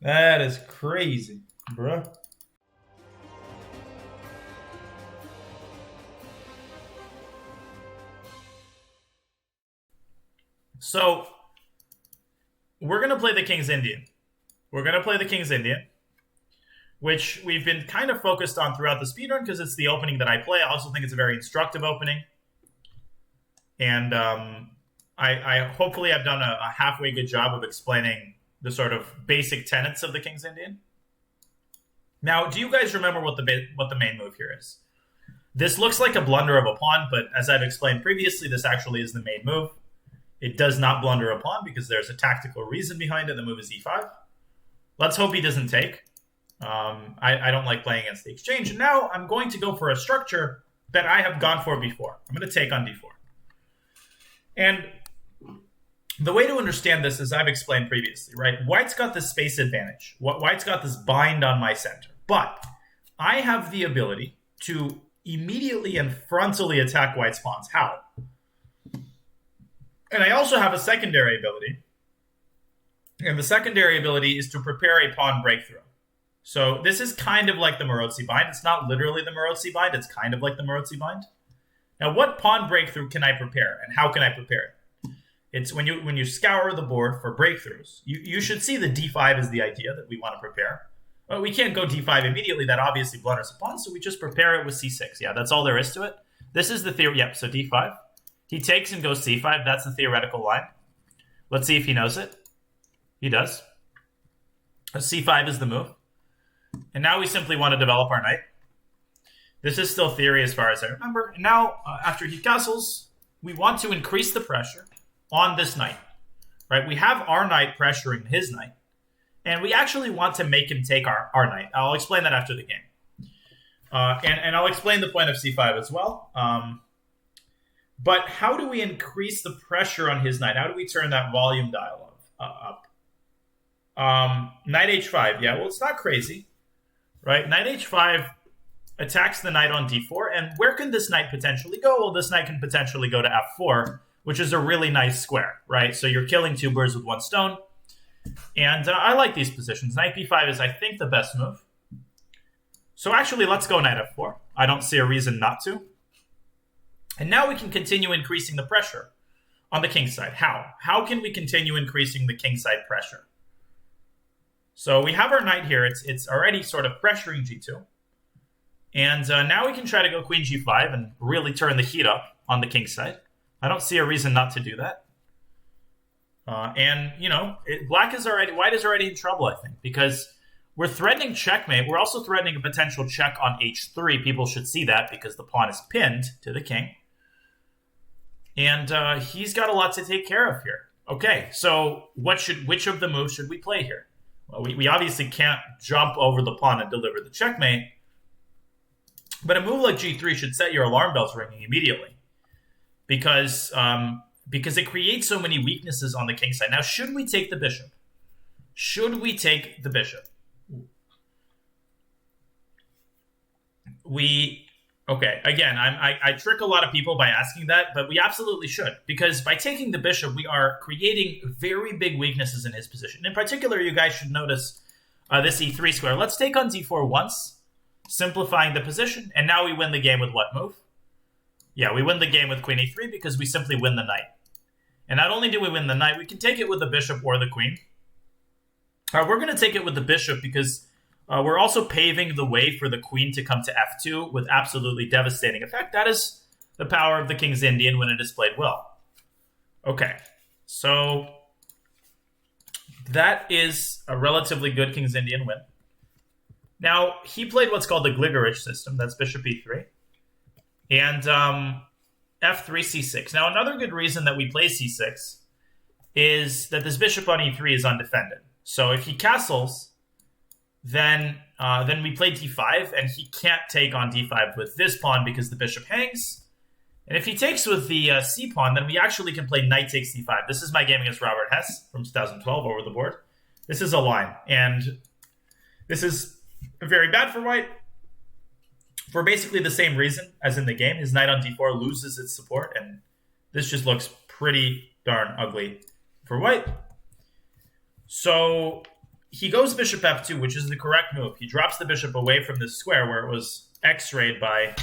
That is crazy, bruh. So, we're going to play the King's Indian. We're going to play the King's Indian, which we've been kind of focused on throughout the speedrun because it's the opening that I play. I also think it's a very instructive opening. And I hopefully have done a halfway good job of explaining the sort of basic tenets of the King's Indian. Now, do you guys remember what the main move here is? This looks like a blunder of a pawn, but as I've explained previously, this actually is the main move. It does not blunder a pawn because there's a tactical reason behind it. The move is e5. Let's hope he doesn't take. I don't like playing against the exchange. And now I'm going to go for a structure that I have gone for before. I'm going to take on d4. And the way to understand this, as I've explained previously, right? White's got this space advantage. White's got this bind on my center. But I have the ability to immediately and frontally attack White's pawns. How? And I also have a secondary ability. And the secondary ability is to prepare a pawn breakthrough. So this is kind of like the Naroditsky bind. It's not literally the Naroditsky bind. It's kind of like the Naroditsky bind. Now, what pawn breakthrough can I prepare, and how can I prepare it? It's when you scour the board for breakthroughs, you should see the d5 is the idea that we want to prepare. But we can't go d5 immediately. That obviously blunders a pawn, so we just prepare it with c6. Yeah, that's all there is to it. This is the theory. Yep, so d5. He takes and goes c5. That's the theoretical line. Let's see if he knows it. He does. c5 is the move. And now we simply want to develop our knight. This is still theory as far as I remember. And now, after he castles, we want to increase the pressure on this knight. Right? We have our knight pressuring his knight. And we actually want to make him take our knight. I'll explain that after the game. And I'll explain the point of c5 as well. But how do we increase the pressure on his knight? How do we turn that volume dial up? Knight h5. Yeah, well, it's not crazy. Right? Knight h5 attacks the knight on d4. And where can this knight potentially go? Well, this knight can potentially go to f4, which is a really nice square, right? So you're killing two birds with one stone. And I like these positions. Knight b5 is, I think, the best move. So actually, let's go knight f4. I don't see a reason not to. And now we can continue increasing the pressure on the king's side. How? How can we continue increasing the king's side pressure? So we have our knight here. It's already sort of pressuring g2. And now we can try to go queen g5 and really turn the heat up on the king's side. I don't see a reason not to do that. And, you know, white is already in trouble, I think, because we're threatening checkmate. We're also threatening a potential check on h3. People should see that because the pawn is pinned to the king. And he's got a lot to take care of here. Okay, so which of the moves should we play here? Well, we obviously can't jump over the pawn and deliver the checkmate. But a move like g3 should set your alarm bells ringing immediately. Because it creates so many weaknesses on the king side. Now, should we take the bishop? Should we take the bishop? Okay, again, I trick a lot of people by asking that, but we absolutely should. Because by taking the bishop, we are creating very big weaknesses in his position. In particular, you guys should notice this e3 square. Let's take on d4 once, simplifying the position. And now we win the game with what move? Yeah, we win the game with queen e3 because we simply win the knight. And not only do we win the knight, we can take it with the bishop or the queen. We're going to take it with the bishop because we're also paving the way for the queen to come to f2 with absolutely devastating effect. That is the power of the King's Indian when it is played well. Okay, so that is a relatively good King's Indian win. Now, he played what's called the Gligerich system. That's bishop e3. And f3, c6. Now, another good reason that we play c6 is that this bishop on e3 is undefended. So if he castles, then we play d5, and he can't take on d5 with this pawn because the bishop hangs. And if he takes with the c pawn, then we actually can play knight takes d5. This is my game against Robert Hess from 2012 over the board. This is a line, and this is very bad for white. For basically the same reason as in the game, his knight on d4 loses its support, and this just looks pretty darn ugly for white. So he goes bishop f2, which is the correct move. He drops the bishop away from this square where it was x-rayed by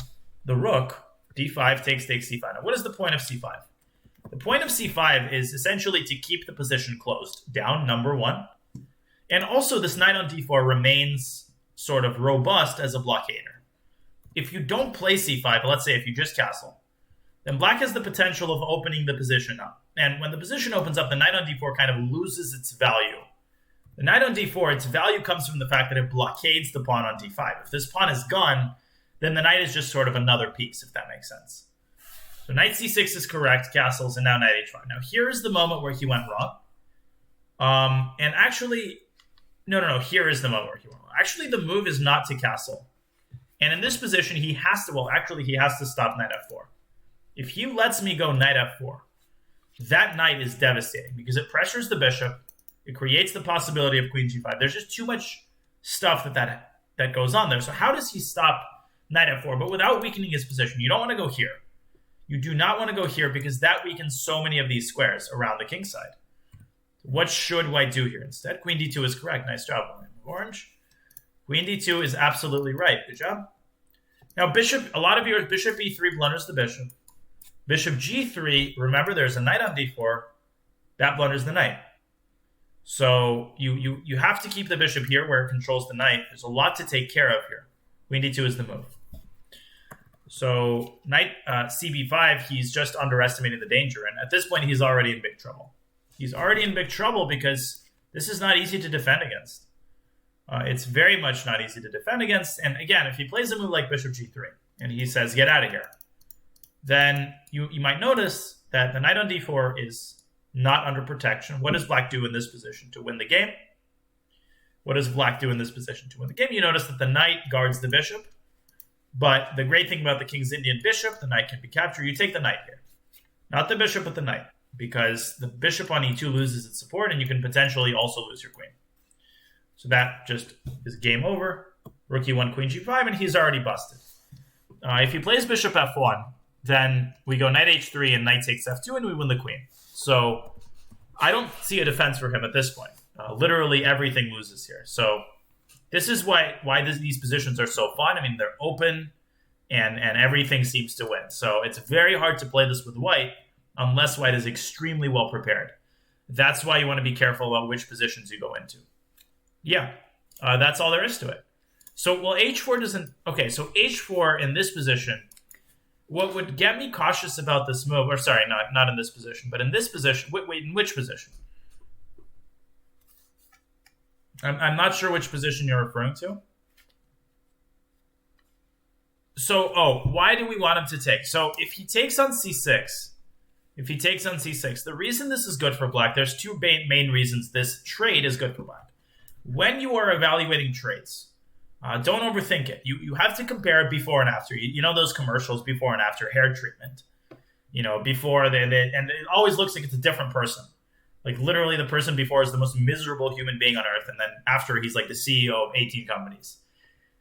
the rook. d5 takes c5. Now, what is the point of c5? The point of c5 is essentially to keep the position closed, down number 1. And also, this knight on d4 remains sort of robust as a blockader. If you don't play c5, let's say if you just castle, then black has the potential of opening the position up. And when the position opens up, the knight on d4 kind of loses its value. The knight on d4, its value comes from the fact that it blockades the pawn on d5. If this pawn is gone, then the knight is just sort of another piece, if that makes sense. So knight c6 is correct, castles, and now knight h5. Now here's the moment where he went wrong. And actually, no, here is the moment where he went wrong. Actually, the move is not to castle. And in this position, he has to stop knight f4. If he lets me go knight f4, that knight is devastating because it pressures the bishop. It creates the possibility of queen g5. There's just too much stuff that goes on there. So how does he stop knight f4, but without weakening his position? You don't want to go here. You do not want to go here because that weakens so many of these squares around the king side. What should white do here instead? Queen d2 is correct. Nice job, orange. Queen d2 is absolutely right. Good job. Now, a lot of viewers, bishop e3 blunders the bishop. Bishop g3, remember there's a knight on d4. That blunders the knight. So you have to keep the bishop here where it controls the knight. There's a lot to take care of here. Queen d2 is the move. So knight cb5, he's just underestimating the danger. And at this point, he's already in big trouble. He's already in big trouble because this is not easy to defend against. It's very much not easy to defend against. And again, if he plays a move like bishop g3 and he says, get out of here, then you might notice that the knight on d4 is not under protection. What does black do in this position to win the game? What does black do in this position to win the game? You notice that the knight guards the bishop. But the great thing about the King's Indian bishop, the knight can be captured. You take the knight here. Not the bishop, but the knight. Because the bishop on e2 loses its support, and you can potentially also lose your queen. So that just is game over. Rook e1, queen g5, and he's already busted. If he plays bishop f1, then we go knight h3 and knight takes f2, and we win the queen. So I don't see a defense for him at this point. Literally everything loses here. So this is why these positions are so fun. I mean, they're open, and everything seems to win. So it's very hard to play this with white unless white is extremely well prepared. That's why you want to be careful about which positions you go into. Yeah, that's all there is to it. So, well, h4 doesn't... Okay, so h4 in this position, what would get me cautious about this move... Or sorry, not in this position, but in this position... Wait, in which position? I'm not sure which position you're referring to. So, why do we want him to take? So, if he takes on c6... the reason this is good for black, there's two main reasons this trade is good for black. When you are evaluating trades, don't overthink it. You have to compare before and after. You know those commercials, before and after hair treatment. You know, before and it always looks like it's a different person. Like literally the person before is the most miserable human being on earth, and then after he's like the CEO of 18 companies.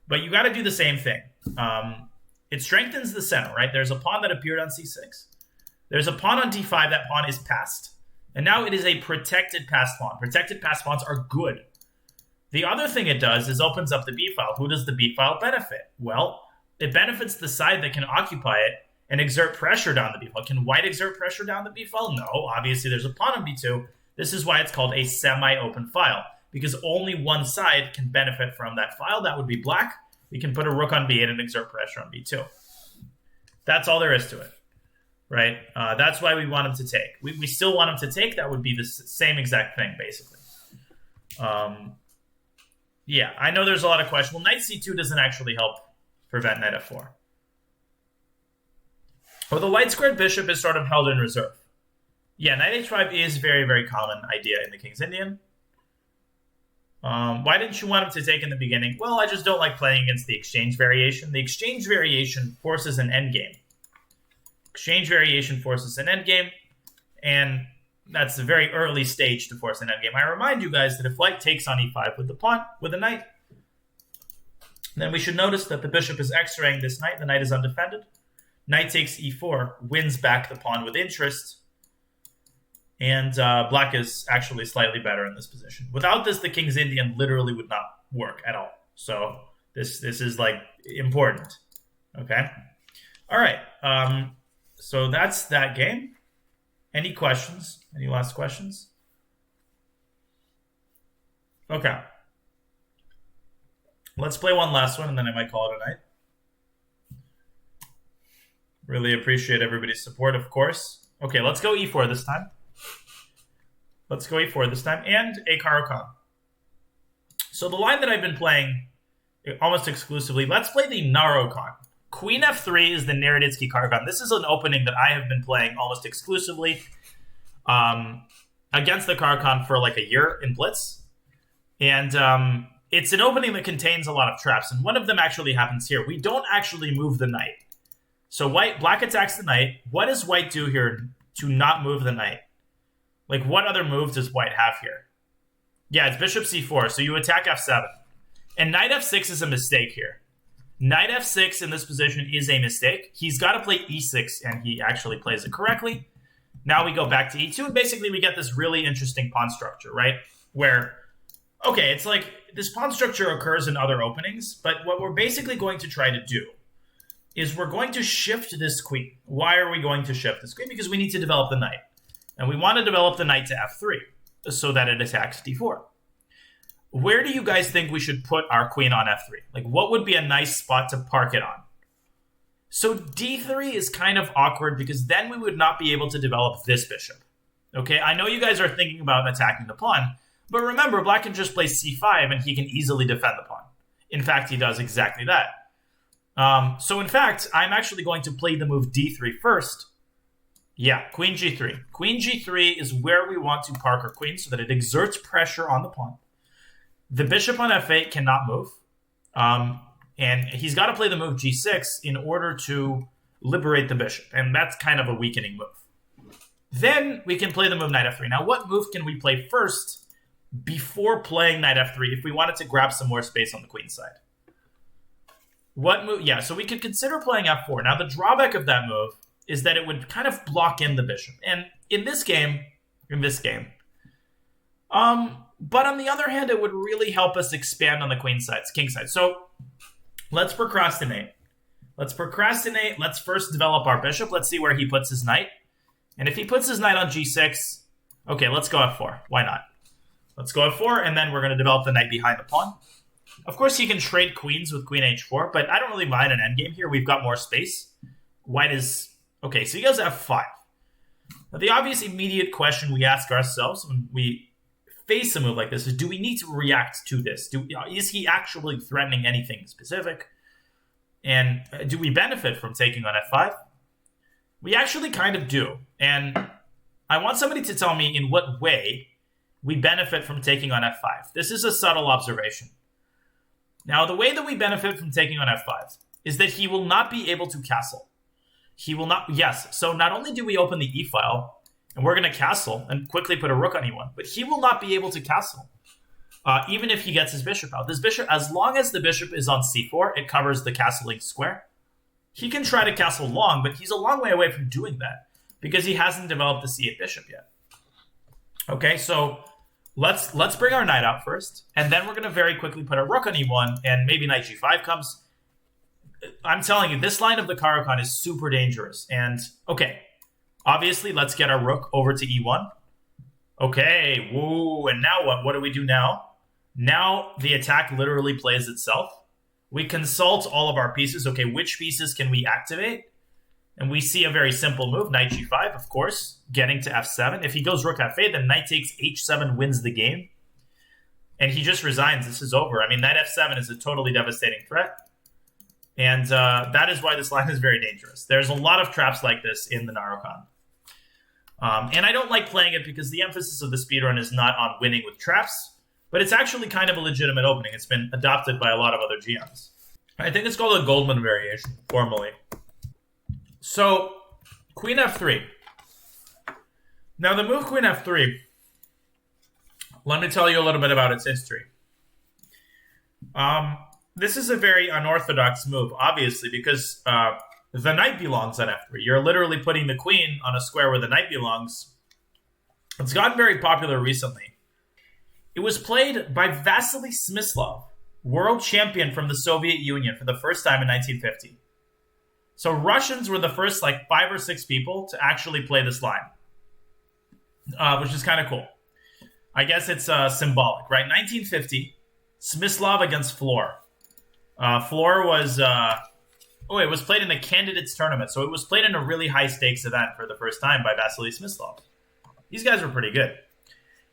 But you got to do the same thing. It strengthens the center, right? There's a pawn that appeared on c6. There's a pawn on d5. That pawn is passed. And now it is a protected passed pawn. Protected passed pawns are good. The other thing it does is opens up the b file. Who does the b file benefit? Well, it benefits the side that can occupy it and exert pressure down the b file. Can white exert pressure down the b file? No. Obviously, there's a pawn on b2. This is why it's called a semi-open file, because only one side can benefit from that file. That would be black. We can put a rook on b8 and exert pressure on b2. That's all there is to it. Right? That's why we want him to take. We still want him to take. That would be the same exact thing, basically. Yeah, I know there's a lot of questions. Well, knight c2 doesn't actually help prevent knight f4. Well, the white squared bishop is sort of held in reserve. Yeah, knight h5 is a very, very common idea in the King's Indian. Why didn't you want him to take in the beginning? Well, I just don't like playing against the exchange variation. The exchange variation forces an endgame. Exchange variation forces an endgame, and that's a very early stage to force an endgame. I remind you guys that if white takes on e5 with the pawn, with a knight, then we should notice that the bishop is x-raying this knight. The knight is undefended. Knight takes e4, wins back the pawn with interest. And black is actually slightly better in this position. Without this, the King's Indian literally would not work at all. So this is like important. Okay. All right. So that's that game. Any questions? Any last questions? Okay. Let's play one last one, and then I might call it a night. Really appreciate everybody's support, of course. Okay, let's go e4 this time. Let's go e4 this time, and a Caro-Kann. So the line that I've been playing almost exclusively, let's play the Naro-Kann. Queen f3 is the Naroditsky Caro-Kann. This is an opening that I have been playing almost exclusively against the Caro-Kann for like a year in Blitz. And it's an opening that contains a lot of traps, and one of them actually happens here. We don't actually move the knight. So black attacks the knight. What does white do here to not move the knight? Like, what other moves does white have here? Yeah, it's bishop c4, so you attack f7. And knight f6 is a mistake here. Knight f6 in this position is a mistake. He's got to play e6, and he actually plays it correctly. Now we go back to e2, and basically we get this really interesting pawn structure, right? Where, okay, it's like this pawn structure occurs in other openings, but what we're basically going to try to do is we're going to shift this queen. Why are we going to shift this queen? Because we need to develop the knight. And we want to develop the knight to f3 so that it attacks d4. Where do you guys think we should put our queen on f3? Like, what would be a nice spot to park it on? So d3 is kind of awkward because then we would not be able to develop this bishop. Okay, I know you guys are thinking about attacking the pawn, but remember, black can just play c5 and he can easily defend the pawn. In fact, he does exactly that. So in fact, I'm actually going to play the move d3 first. Yeah, queen g3. Queen g3 is where we want to park our queen so that it exerts pressure on the pawn. The bishop on f8 cannot move. And he's got to play the move g6 in order to liberate the bishop. And that's kind of a weakening move. Then we can play the move knight f3. Now, what move can we play first before playing knight f3 if we wanted to grab some more space on the queen side? What move? Yeah, so we could consider playing f4. Now, the drawback of that move is that it would kind of block in the bishop. And in this game, but on the other hand, it would really help us expand on the queen side, king side. So let's procrastinate. Let's first develop our bishop. Let's see where he puts his knight. And if he puts his knight on g6, okay, let's go f4. Why not? Let's go f4, and then we're going to develop the knight behind the pawn. Of course, he can trade queens with queen h4, but I don't really mind an endgame here. We've got more space. White is... Okay, so he goes f5. Now, the obvious immediate question we ask ourselves when we face a move like this is, do we need to react to this? Is he actually threatening anything specific? And do we benefit from taking on f5? We actually kind of do. And I want somebody to tell me in what way we benefit from taking on f5. This is a subtle observation. Now, the way that we benefit from taking on f5 is that he will not be able to castle. He will not... Yes, so not only do we open the e-file, and we're going to castle and quickly put a rook on e1, but he will not be able to castle, even if he gets his bishop out. This bishop, as long as the bishop is on c4, it covers the castling square. He can try to castle long, but he's a long way away from doing that because he hasn't developed the c8 bishop yet. Okay, so let's bring our knight out first, and then we're going to very quickly put a rook on e1, and maybe knight g5 comes. I'm telling you, this line of the Caro-Kann is super dangerous. And, okay, obviously, let's get our rook over to e1. Okay, woo, and now what? What do we do now? Now the attack literally plays itself. We consult all of our pieces. Okay, which pieces can we activate? And we see a very simple move, knight g5, of course, getting to f7. If he goes rook f8, then knight takes h7 wins the game. And he just resigns. This is over. I mean, knight f7 is a totally devastating threat. And that is why this line is very dangerous. There's a lot of traps like this in the Naro-Kann. And I don't like playing it because the emphasis of the speedrun is not on winning with traps, but it's actually kind of a legitimate opening. It's been adopted by a lot of other GMs. I think it's called a Goldman variation, formally. So, queen f3. Now, the move queen f3, let me tell you a little bit about its history. This is a very unorthodox move, obviously, because the knight belongs on f3. You're literally putting the queen on a square where the knight belongs. It's gotten very popular recently. It was played by Vasily Smyslov, world champion from the Soviet Union for the first time in 1950. So Russians were the first 5 or 6 people to actually play this line, which is kind of cool. I guess it's symbolic, right? 1950, Smyslov against Floor. Floor was... it was played in the Candidates Tournament, so it was played in a really high-stakes event for the first time by Vasily Smyslov. These guys were pretty good.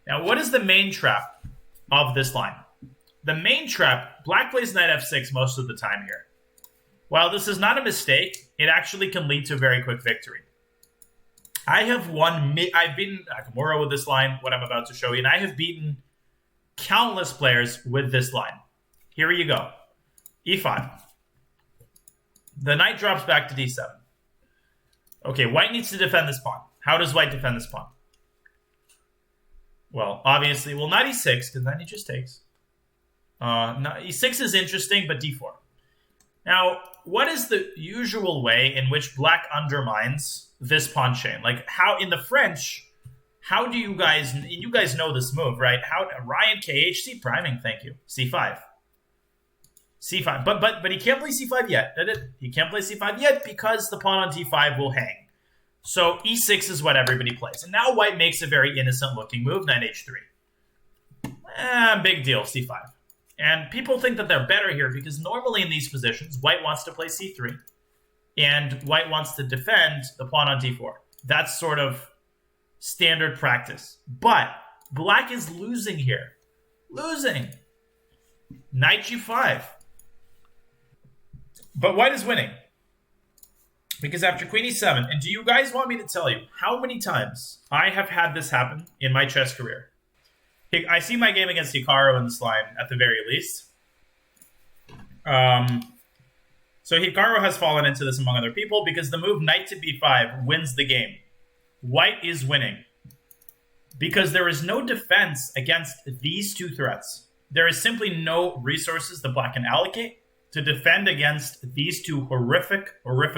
Now, what is the main trap of this line? The main trap, Black plays knight f6 most of the time here. While this is not a mistake, it actually can lead to a very quick victory. I've beaten Nakamura with this line, what I'm about to show you, and I have beaten countless players with this line. Here you go. e5. The knight drops back to d7. Okay, white needs to defend this pawn. How does white defend this pawn? Well, obviously, not e6, because then he just takes. E6 is interesting, but d4. Now, what is the usual way in which black undermines this pawn chain? How, in the French, how do you guys know this move, right? How, Ryan KH, C priming, thank you. c5. c5, but he can't play c5 yet. He can't play c5 yet because the pawn on d5 will hang. So e6 is what everybody plays. And now white makes a very innocent-looking move, knight h3. Big deal, c5. And people think that they're better here because normally in these positions, white wants to play c3, and white wants to defend the pawn on d4. That's sort of standard practice. But black is losing here. Losing. Knight g5. But white is winning. Because after queen e7, and do you guys want me to tell you how many times I have had this happen in my chess career? I see my game against Hikaru in this line, at the very least. So Hikaru has fallen into this among other people because the move knight to b5 wins the game. White is winning. Because there is no defense against these two threats. There is simply no resources that black can allocate to defend against these two horrific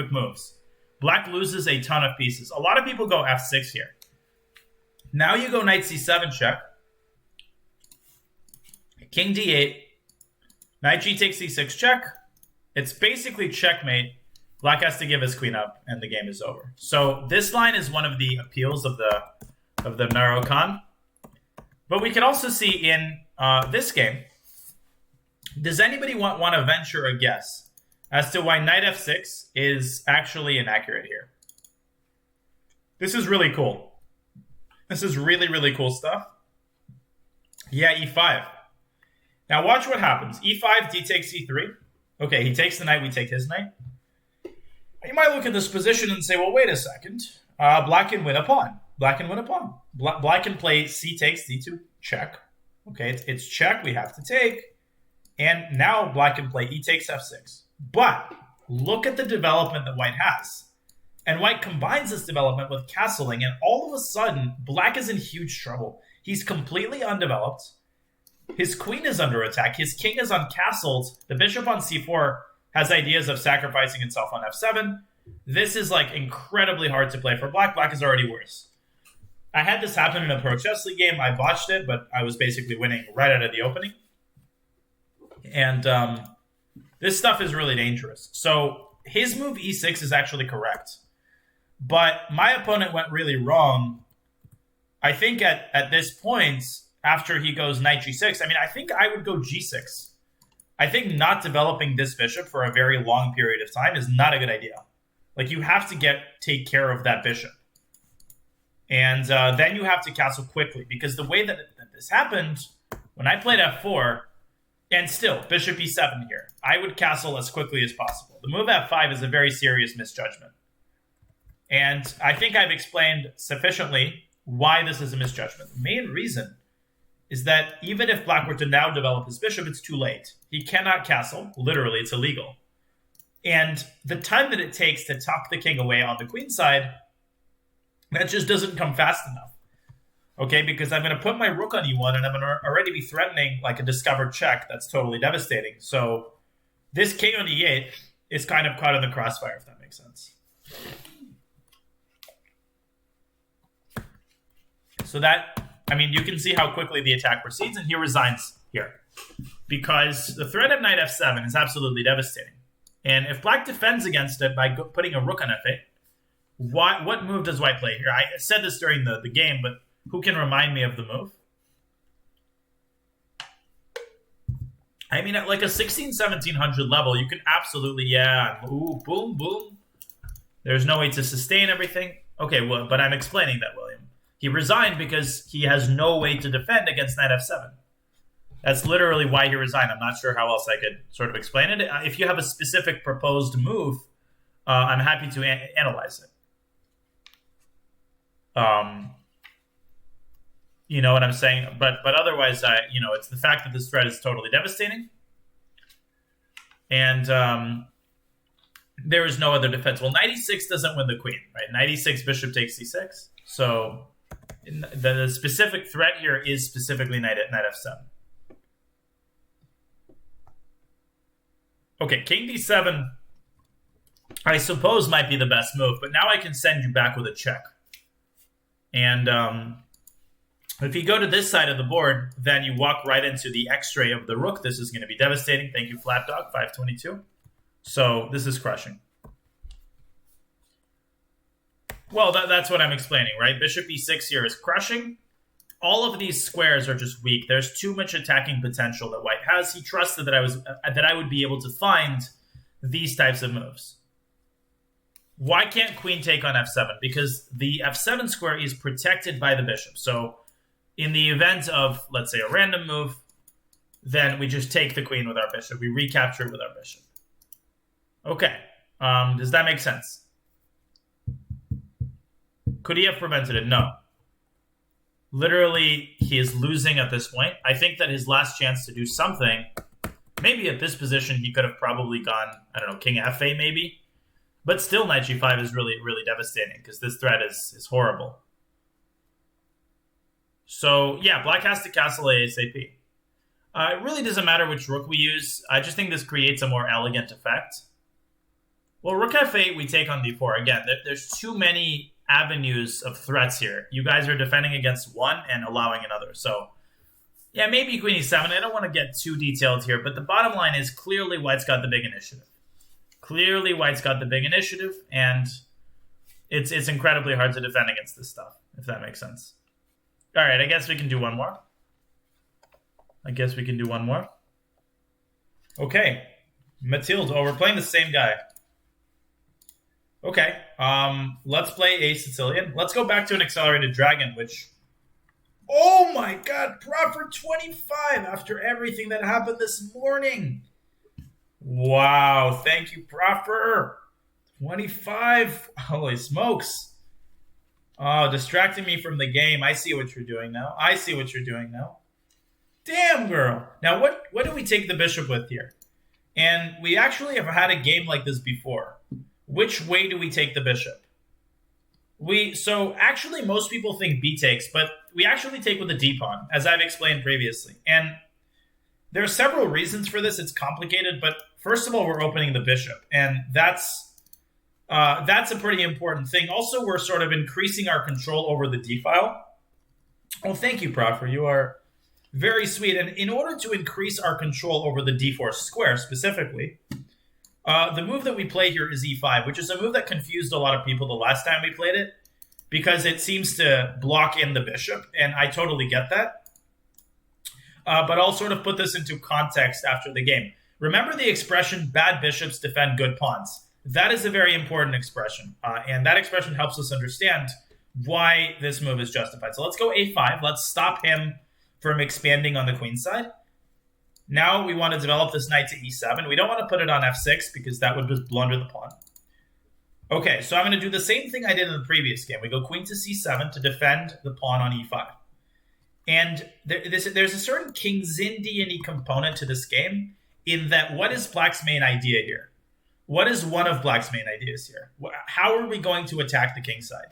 moves. Black loses a ton of pieces. A lot of people go f6 here. Now you go knight c7 check. King d8. Knight g takes c6 check. It's basically checkmate. Black has to give his queen up, and the game is over. So this line is one of the appeals of the Narokhan. But we can also see in this game, does anybody want to venture a guess as to why knight f6 is actually inaccurate here? This is really cool. This is really, really cool stuff. Yeah, e5. Now watch what happens. e5, d takes e3. Okay, he takes the knight, we take his knight. You might look at this position and say, well, wait a second. Black can win a pawn. Black can win a pawn. Black can play c takes d2, check. Okay, it's check, we have to take. And now black can play e takes f6. But look at the development that white has. And white combines this development with castling, and all of a sudden, black is in huge trouble. He's completely undeveloped. His queen is under attack. His king is uncastled. The bishop on c4 has ideas of sacrificing itself on f7. This is incredibly hard to play for black. Black is already worse. I had this happen in a Pro Chess League game. I botched it, but I was basically winning right out of the opening. And this stuff is really dangerous. So his move e6 is actually correct. But my opponent went really wrong. I think at this point, after he goes knight g6, I think I would go g6. I think not developing this bishop for a very long period of time is not a good idea. You have to take care of that bishop. And then you have to castle quickly. Because the way that this happened, when I played f4, and still, bishop e7 here, I would castle as quickly as possible. The move f5 is a very serious misjudgment. And I think I've explained sufficiently why this is a misjudgment. The main reason is that even if black were to now develop his bishop, it's too late. He cannot castle. Literally, it's illegal. And the time that it takes to tuck the king away on the queen side, that just doesn't come fast enough. Okay, because I'm going to put my rook on e1, and I'm going to already be threatening a discovered check that's totally devastating. So this king on e8 is kind of caught in the crossfire, if that makes sense. So that, I mean, you can see how quickly the attack proceeds, and he resigns here. Because the threat of knight f7 is absolutely devastating. And if black defends against it by putting a rook on f8, what move does white play here? I said this during the game, but who can remind me of the move? I mean, at like a 1700 level, you can absolutely, ooh, boom, boom. There's no way to sustain everything. Okay, well, but I'm explaining that, William. He resigned because he has no way to defend against knight f7. That's literally why he resigned. I'm not sure how else I could sort of explain it. If you have a specific proposed move, I'm happy to analyze it. You know what I'm saying? But otherwise, it's the fact that this threat is totally devastating. And there is no other defense. Well, knight e6 doesn't win the queen, right? Knight e6, bishop takes c6. So the specific threat here is specifically knight f7. Okay, king d7, I suppose might be the best move, but now I can send you back with a check. And if you go to this side of the board, then you walk right into the x-ray of the rook. This is going to be devastating. Thank you, Flatdog, 522. So this is crushing. Well, that's what I'm explaining, right? Bishop e6 here is crushing. All of these squares are just weak. There's too much attacking potential that white has. He trusted that I would be able to find these types of moves. Why can't queen take on f7? Because the f7 square is protected by the bishop. So in the event of, let's say, a random move, then we just take the queen with our bishop. We recapture it with our bishop. Okay. Does that make sense? Could he have prevented it? No. Literally, he is losing at this point. I think that his last chance to do something, maybe at this position, he could have probably gone, I don't know, king f8 maybe. But still, knight g5 is really, really devastating because this threat is horrible. So, yeah, black has to castle ASAP. It really doesn't matter which rook we use. I just think this creates a more elegant effect. Well, rook f8, we take on d4. Again, there's too many avenues of threats here. You guys are defending against one and allowing another. So, yeah, maybe queen e7. I don't want to get too detailed here, but the bottom line is clearly white's got the big initiative. Clearly white's got the big initiative, and it's incredibly hard to defend against this stuff, if that makes sense. All right, I guess we can do one more. Okay. Mathilde. Oh, we're playing the same guy. Okay, let's play a Sicilian. Let's go back to an accelerated dragon, which... Oh my god, Proper 25 after everything that happened this morning. Wow, thank you, Proper. 25. Holy smokes. Oh, distracting me from the game. I see what you're doing now. Damn, girl. Now, what do we take the bishop with here? And we actually have had a game like this before. Which way do we take the bishop? So actually most people think b takes, but we actually take with the d pawn, as I've explained previously. And there are several reasons for this. It's complicated, but first of all, we're opening the bishop, and that's a pretty important thing. Also, we're sort of increasing our control over the d file. Oh, thank you, Profer. You are very sweet. And in order to increase our control over the d4 square specifically, the move that we play here is e5, which is a move that confused a lot of people the last time we played it, because it seems to block in the bishop, and I totally get that. But I'll sort of put this into context after the game. Remember the expression, bad bishops defend good pawns. That is a very important expression, and that expression helps us understand why this move is justified. So let's go a5. Let's stop him from expanding on the queen side. Now we want to develop this knight to e7. We don't want to put it on f6 because that would just blunder the pawn. Okay, so I'm going to do the same thing I did in the previous game. We go queen to c7 to defend the pawn on e5. And there's a certain Kingsindian-y component to this game in that what is black's main idea here? What is one of black's main ideas here? How are we going to attack the king side?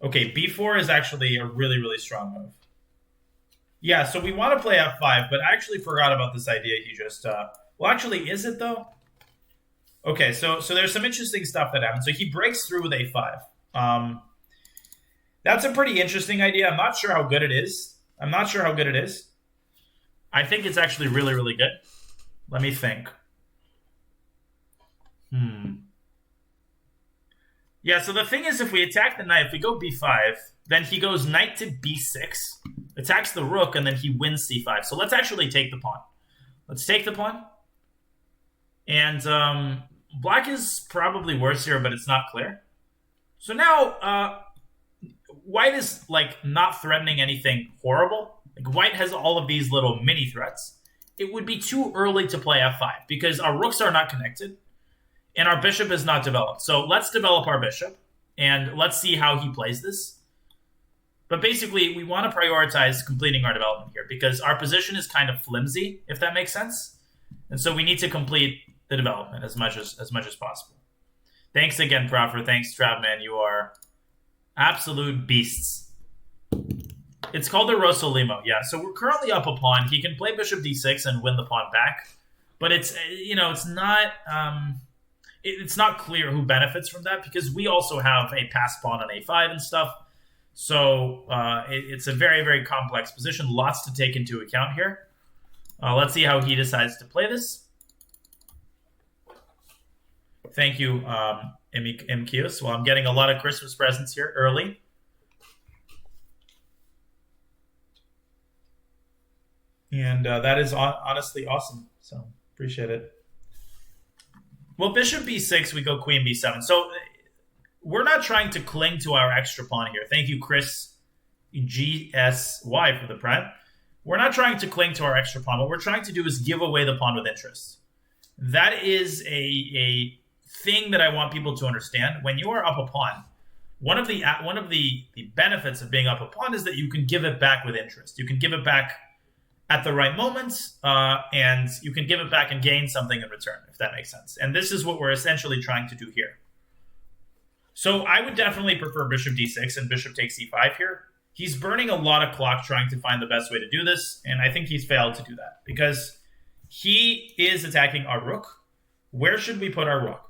Okay, b4 is actually a really, really strong move. Yeah, so we want to play f5, but I actually forgot about this idea he just... well, actually, is it, though? Okay, so there's some interesting stuff that happens. So he breaks through with a5. That's a pretty interesting idea. I'm not sure how good it is. I think it's actually really, really good. Let me think. Yeah, so the thing is, if we attack the knight, if we go b5, then he goes knight to b6, attacks the rook, and then he wins c5. So let's actually take the pawn. Let's take the pawn. And black is probably worse here, but it's not clear. So now white is like not threatening anything horrible. Like white has all of these little mini threats. It would be too early to play f5 because our rooks are not connected and our bishop is not developed. So let's develop our bishop and let's see how he plays this. But basically, we want to prioritize completing our development here because our position is kind of flimsy, if that makes sense. And so we need to complete the development as much as possible. Thanks again, Proffer. Thanks, Travman. You are absolute beasts. It's called the Rosolimo. Yeah, so we're currently up a pawn. He can play bishop d6 and win the pawn back. But it's, it's not clear who benefits from that because we also have a passed pawn on a5 and stuff. So it's a very, very complex position. Lots to take into account here. Let's see how he decides to play this. Thank you, MQs. Well, I'm getting a lot of Christmas presents here early. And that is honestly awesome. So appreciate it. Well, bishop b6, we go queen b7. So we're not trying to cling to our extra pawn here. Thank you, Chris GSY, for the prime. We're not trying to cling to our extra pawn. What we're trying to do is give away the pawn with interest. That is a thing that I want people to understand. When you are up a pawn, one of the benefits of being up a pawn is that you can give it back with interest. You can give it back at the right moment, and you can give it back and gain something in return, if that makes sense. And this is what we're essentially trying to do here. So I would definitely prefer bishop d6 and bishop takes c5 here. He's burning a lot of clock trying to find the best way to do this, and I think he's failed to do that because he is attacking our rook. Where should we put our rook?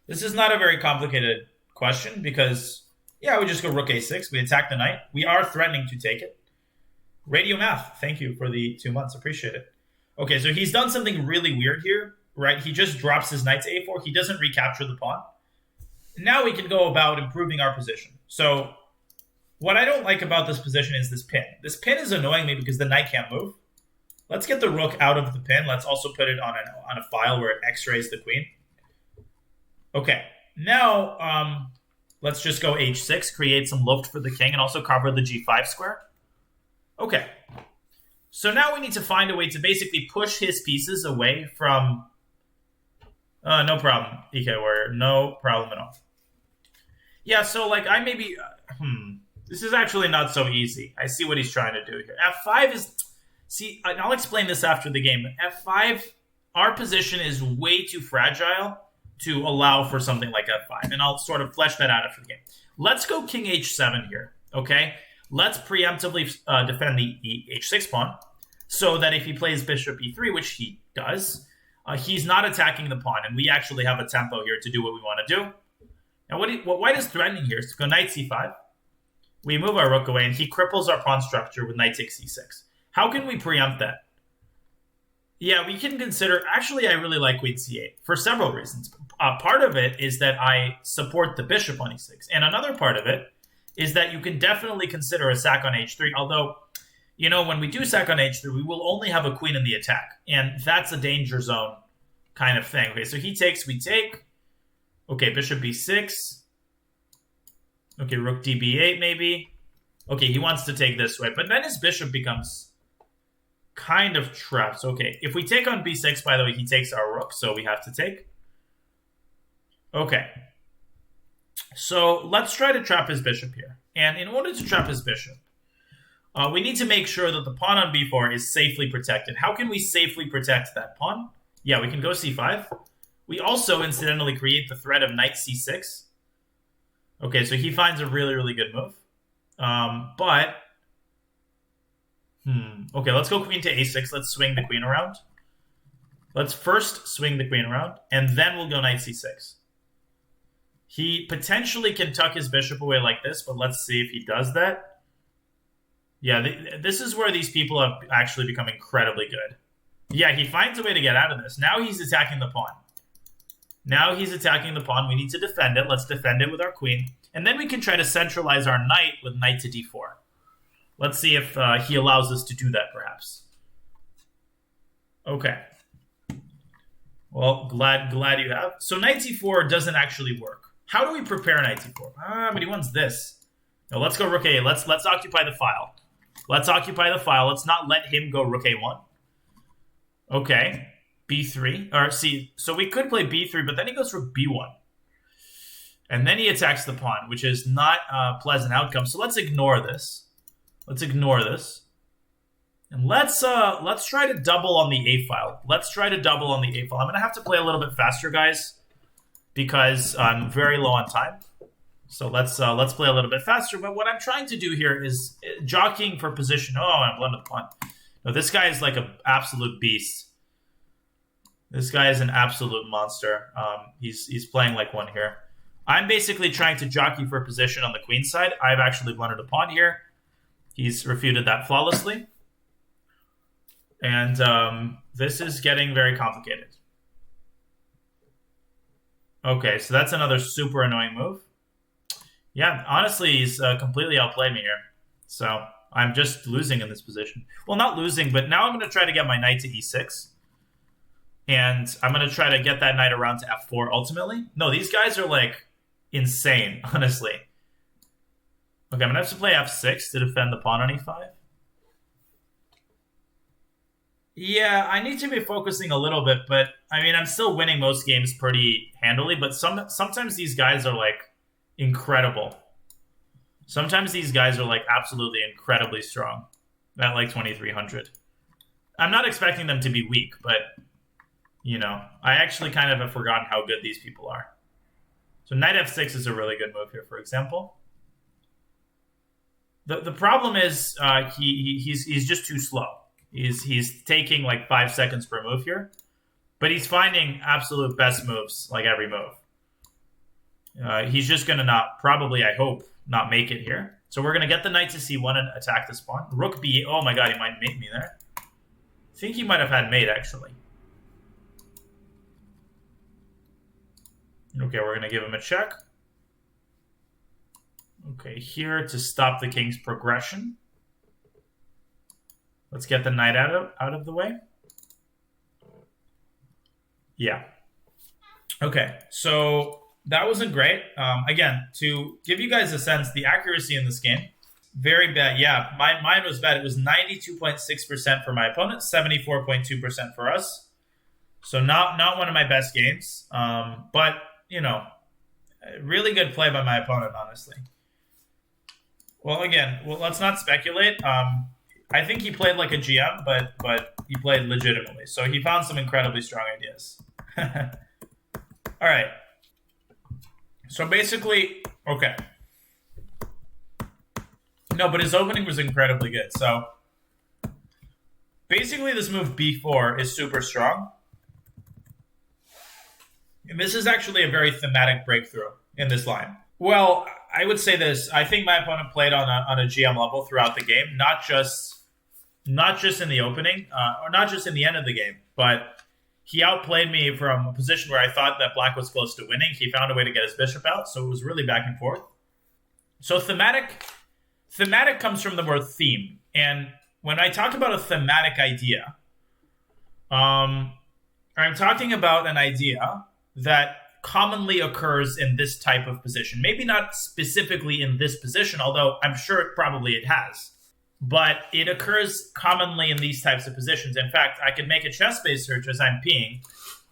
This is not a very complicated question because, yeah, we just go rook a6. We attack the knight. We are threatening to take it. Radio Math, thank you for the 2 months. Appreciate it. Okay, so he's done something really weird here, right? He just drops his knight to a4. He doesn't recapture the pawn. Now we can go about improving our position. So what I don't like about this position is this pin. This pin is annoying me because the knight can't move. Let's get the rook out of the pin. Let's also put it on a file where it x-rays the queen. Okay, now let's just go h6, create some loft for the king, and also cover the g5 square. Okay. So now we need to find a way to basically push his pieces away from... no problem, EK Warrior. No problem at all. Yeah, so like I maybe... This is actually not so easy. I see what he's trying to do here. f5 is... See, I'll explain this after the game. f5, our position is way too fragile to allow for something like f5. And I'll sort of flesh that out after the game. Let's go king h7 here, okay? Let's preemptively defend the h6 pawn, so that if he plays bishop e3, which he does, he's not attacking the pawn, and we actually have a tempo here to do what we want to do. Now, what white is threatening here is to go knight c5. We move our rook away, and he cripples our pawn structure with knight takes c6. How can we preempt that? Yeah, we can consider... Actually, I really like queen c8 for several reasons. Part of it is that I support the bishop on e6, and another part of it is that you can definitely consider a sack on h3, although... You know, when we do sack on h3, we will only have a queen in the attack. And that's a danger zone kind of thing. Okay, so he takes, we take. Okay, bishop b6. Okay, rook db8 maybe. Okay, he wants to take this way. But then his bishop becomes kind of trapped. So, okay, if we take on b6, by the way, he takes our rook. So we have to take. Okay. So let's try to trap his bishop here. And in order to trap his bishop, we need to make sure that the pawn on b4 is safely protected. How can we safely protect that pawn? Yeah, we can go c5. We also, incidentally, create the threat of knight c6. Okay, so he finds a really, really good move. Okay, let's go queen to a6. Let's swing the queen around. Let's first swing the queen around, and then we'll go knight c6. He potentially can tuck his bishop away like this, but let's see if he does that. Yeah, this is where these people have actually become incredibly good. Yeah, he finds a way to get out of this. Now he's attacking the pawn. Now he's attacking the pawn. We need to defend it. Let's defend it with our queen. And then we can try to centralize our knight with knight to d4. Let's see if he allows us to do that, perhaps. Okay. Well, glad you have. So knight c4 doesn't actually work. How do we prepare knight c4? But he wants this. No, let's go rook a8. Let's occupy the file. Let's occupy the file. Let's not let him go rook a1. Okay. b3. Or see, so we could play b3, but then he goes rook b1. And then he attacks the pawn, which is not a pleasant outcome. So let's ignore this. Let's ignore this. And let's try to double on the a file. Let's try to double on the a file. I'm gonna have to play a little bit faster, guys, because I'm very low on time. So let's play a little bit faster. But what I'm trying to do here is jockeying for position. Oh, I'm blended the pawn. No, this guy is like an absolute beast. This guy is an absolute monster. He's playing like one here. I'm basically trying to jockey for position on the queen side. I've actually blundered a pawn here. He's refuted that flawlessly. And this is getting very complicated. Okay, so that's another super annoying move. Yeah, honestly, he's completely outplayed me here. So I'm just losing in this position. Well, not losing, but now I'm going to try to get my knight to e6. And I'm going to try to get that knight around to f4 ultimately. No, these guys are like insane, honestly. Okay, I'm going to have to play f6 to defend the pawn on e5. Yeah, I need to be focusing a little bit, but I mean, I'm still winning most games pretty handily, but sometimes these guys are like incredible. Sometimes these guys are like absolutely incredibly strong at like 2300. I'm not expecting them to be weak, but you know, I actually kind of have forgotten how good these people are. So knight f6 is a really good move here, for example. The problem is he's just too slow. He's taking like 5 seconds per move here, but he's finding absolute best moves like every move. He's just going to probably, I hope, not make it here. So we're going to get the knight to c1 and attack this pawn. Rook b, oh my god, he might mate me there. I think he might have had mate, actually. Okay, we're going to give him a check. Okay, here to stop the king's progression. Let's get the knight out of the way. Yeah. Okay, so that wasn't great. Again, to give you guys a sense, the accuracy in this game, very bad. Yeah, mine was bad. It was 92.6% for my opponent, 74.2% for us. So not one of my best games. But, you know, really good play by my opponent, honestly. Well, again, let's not speculate. I think he played like a GM, but he played legitimately. So he found some incredibly strong ideas. All right. So basically, okay. No, but his opening was incredibly good. So basically this move b4 is super strong. And this is actually a very thematic breakthrough in this line. Well, I would say this. I think my opponent played on a GM level throughout the game, not just in the opening, or not just in the end of the game, but he outplayed me from a position where I thought that black was close to winning. He found a way to get his bishop out, so it was really back and forth. So thematic comes from the word theme. And when I talk about a thematic idea, I'm talking about an idea that commonly occurs in this type of position. Maybe not specifically in this position, although I'm sure probably it has. But it occurs commonly in these types of positions. In fact, I could make a chess-based search as I'm peeing.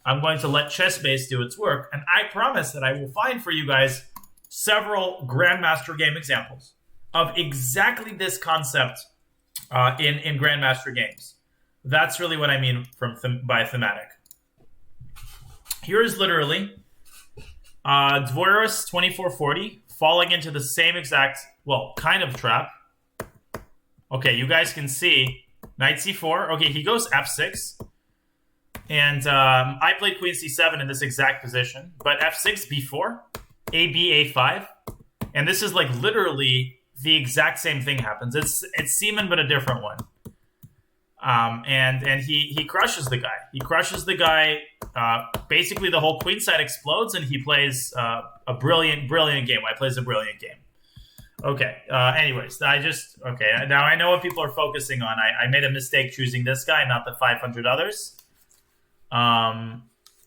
I'm going to let chess-based do its work, and I promise that I will find for you guys several Grandmaster game examples of exactly this concept in Grandmaster games. That's really what I mean by thematic. Here is literally Dvoris 2440 falling into the same exact, well, kind of trap. Okay, you guys can see knight c4. Okay, he goes f6. And I played queen c7 in this exact position. But f6, b4. AB A5, and this is like literally the exact same thing happens. It's Seaman, but a different one. And he crushes the guy. He crushes the guy. Basically, the whole queen side explodes, and he plays a brilliant game. White plays a brilliant game. Okay. Anyways, now I know what people are focusing on. I made a mistake choosing this guy, not the 500 others.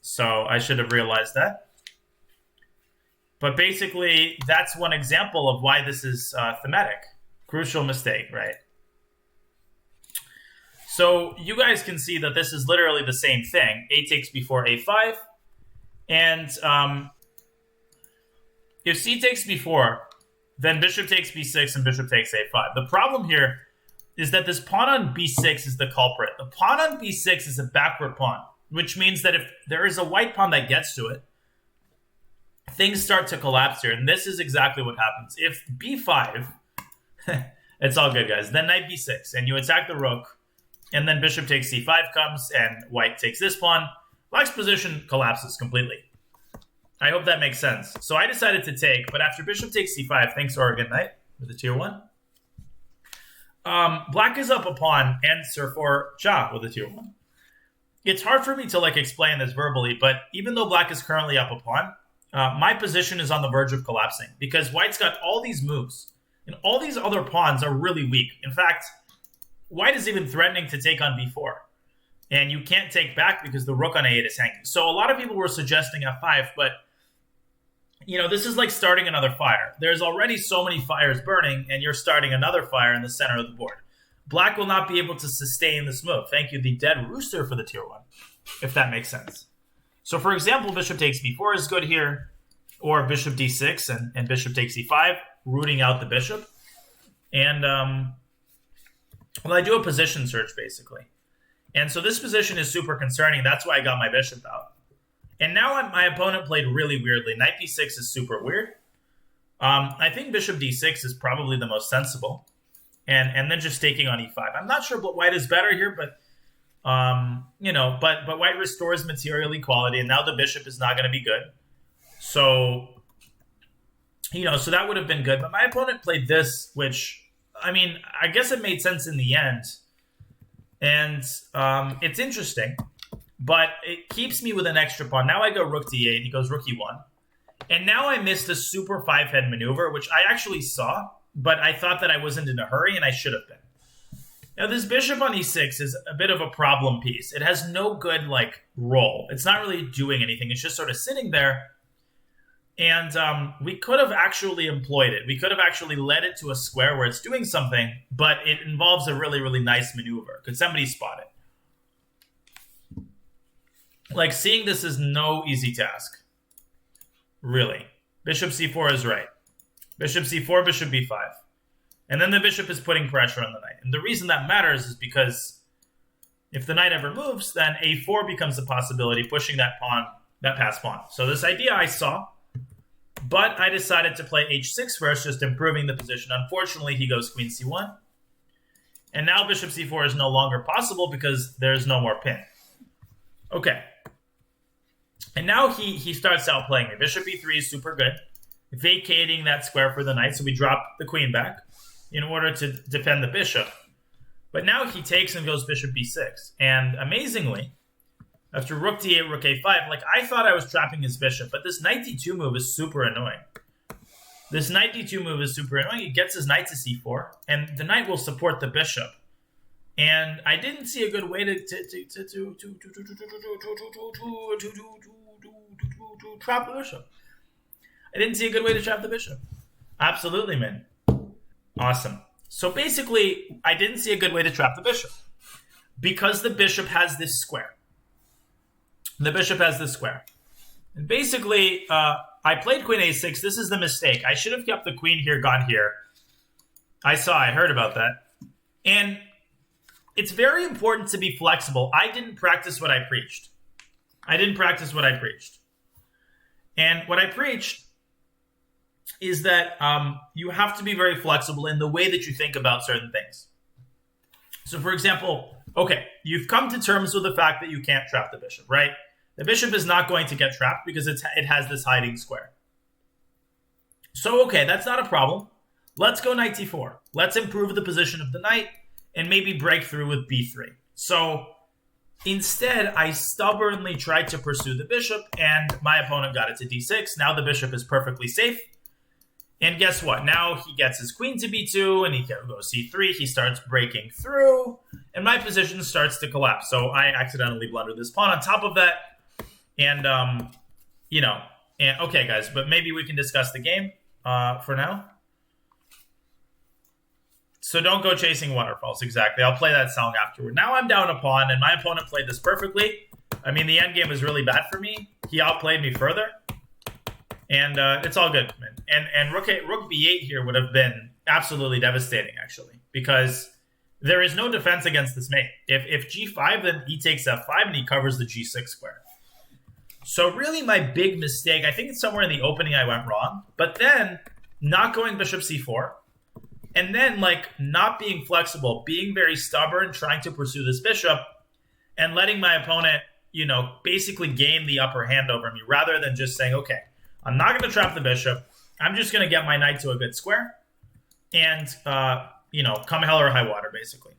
So I should have realized that. But basically, that's one example of why this is thematic. Crucial mistake, right? So you guys can see that this is literally the same thing. A takes b4, a5. And if c takes b4, then bishop takes b6 and bishop takes a5. The problem here is that this pawn on b6 is the culprit. The pawn on b6 is a backward pawn, which means that if there is a white pawn that gets to it, things start to collapse here. And this is exactly what happens. If b5, it's all good, guys. Then knight b6, and you attack the rook, and then bishop takes c5 comes, and white takes this pawn. Black's position collapses completely. I hope that makes sense. So I decided to take, but after bishop takes c5, thanks Oregon Knight with the tier 1. Black is up a pawn, and Sir 4 Ja with a tier 1. It's hard for me to explain this verbally, but even though black is currently up a pawn, my position is on the verge of collapsing because white's got all these moves, and all these other pawns are really weak. In fact, white is even threatening to take on b4. And you can't take back because the rook on a8 is hanging. So a lot of people were suggesting f5, but this is like starting another fire. There's already so many fires burning, and you're starting another fire in the center of the board. Black will not be able to sustain this move. Thank you, the Dead Rooster, for the tier 1, if that makes sense. So for example, bishop takes b4 is good here, or bishop d6 and bishop takes e5, rooting out the bishop. And I do a position search, basically. And so this position is super concerning. That's why I got my bishop out. And now my opponent played really weirdly. Knight b6 is super weird. I think bishop d6 is probably the most sensible. And then just taking on e5. I'm not sure what white is better here, but but white restores material equality, and now the bishop is not going to be good. So, so that would have been good. But my opponent played this, which, I guess it made sense in the end. And it's interesting, but it keeps me with an extra pawn. Now I go rook d8, he goes rook e1. And now I missed a super 5-head maneuver, which I actually saw, but I thought that I wasn't in a hurry, and I should have been. Now, this bishop on e6 is a bit of a problem piece. It has no good, role. It's not really doing anything. It's just sort of sitting there. And we could have actually employed it. We could have actually led it to a square where it's doing something, but it involves a really, really nice maneuver. Could somebody spot it? Seeing this is no easy task. Really. Bishop c4 is right. Bishop c4, bishop b5. And then the bishop is putting pressure on the knight. And the reason that matters is because if the knight ever moves, then a4 becomes a possibility, pushing that passed pawn. So this idea I saw, but I decided to play h6 first, just improving the position. Unfortunately, he goes queen c1. And now bishop c4 is no longer possible because there's no more pin. Okay. And now he starts outplaying me. Bishop e3 is super good, vacating that square for the knight. So we drop the queen back in order to defend the bishop. But now he takes and goes bishop b6. And amazingly, after rook d8, rook a5, I thought I was trapping his bishop, but this knight d2 move is super annoying. This knight d2 move is super annoying. It gets his knight to c4, and the knight will support the bishop. And I didn't see a good way to trap the bishop. I didn't see a good way to trap the bishop. Absolutely, man. Awesome. So basically, I didn't see a good way to trap the bishop because the bishop has this square. The bishop has this square. And basically, I played queen a6. This is the mistake. I should have kept the queen here, gone here. I heard about that. And it's very important to be flexible. I didn't practice what I preached. And what I preached is that you have to be very flexible in the way that you think about certain things. So, for example, okay, you've come to terms with the fact that you can't trap the bishop, right? The bishop is not going to get trapped because it has this hiding square. So, okay, that's not a problem. Let's go knight d4. Let's improve the position of the knight and maybe break through with b3. So instead, I stubbornly tried to pursue the bishop, and my opponent got it to d6. Now the bishop is perfectly safe. And guess what? Now he gets his queen to b2, and he goes c3. He starts breaking through, and my position starts to collapse. So I accidentally blundered this pawn on top of that. And, okay, guys, but maybe we can discuss the game for now. So don't go chasing waterfalls, exactly. I'll play that song afterward. Now I'm down a pawn, and my opponent played this perfectly. I mean, the endgame was really bad for me. He outplayed me further. And it's all good, man. And rook b8 here would have been absolutely devastating, actually, because there is no defense against this mate. If g5, then he takes f5, and he covers the g6 square. So really my big mistake, I think it's somewhere in the opening I went wrong, but then not going bishop c4, and then not being flexible, being very stubborn, trying to pursue this bishop, and letting my opponent, basically gain the upper hand over me, rather than just saying, okay, I'm not going to trap the bishop. I'm just going to get my knight to a good square, and, come hell or high water, basically.